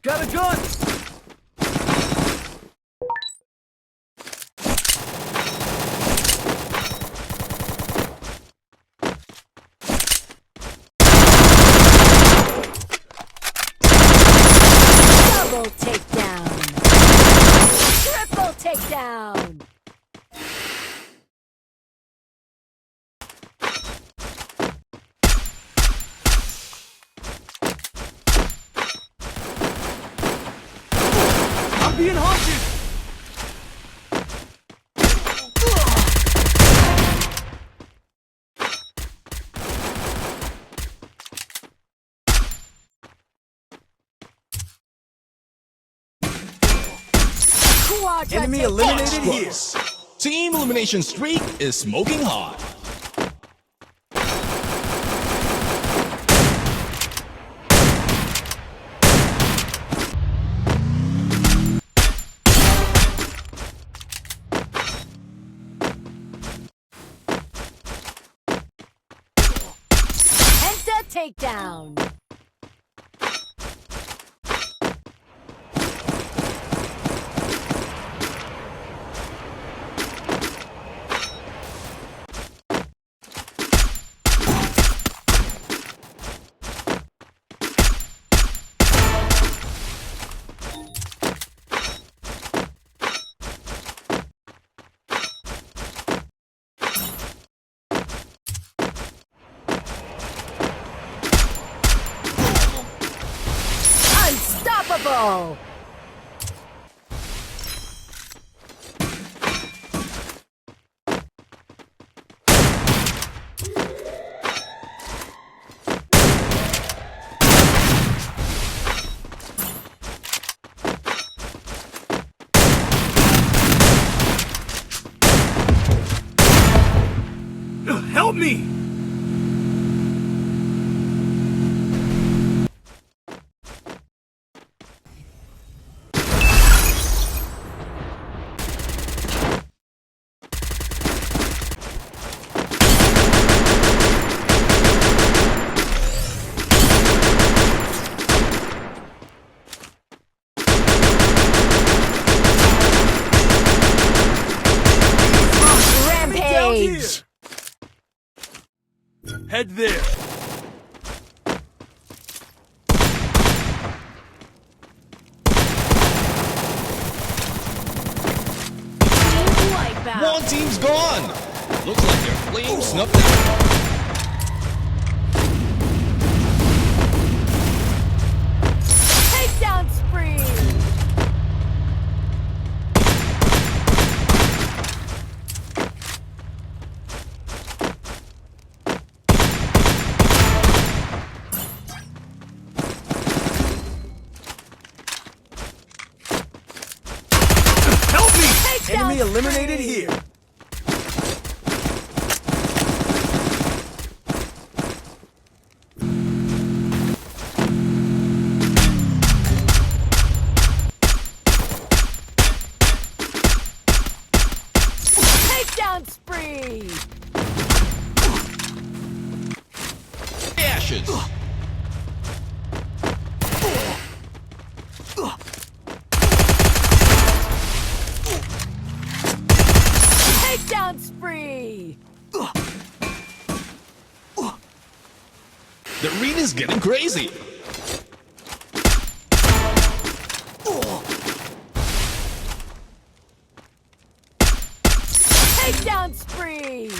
Got a gun! Double takedown! Triple takedown! I'm being haunted! Quadra Enemy takedown. eliminated here! Team elimination streak is smoking hot. Penta takedown! Unstoppable! Help me! Rampage! Head there! Wipeout! One team's gone. Looks like their flames snuffed out. Takedown spree! Help me! Takedown Enemy eliminated spree. here! Takedown spree! Ashes. Takedown spree! The arena's getting crazy. Takedown spree!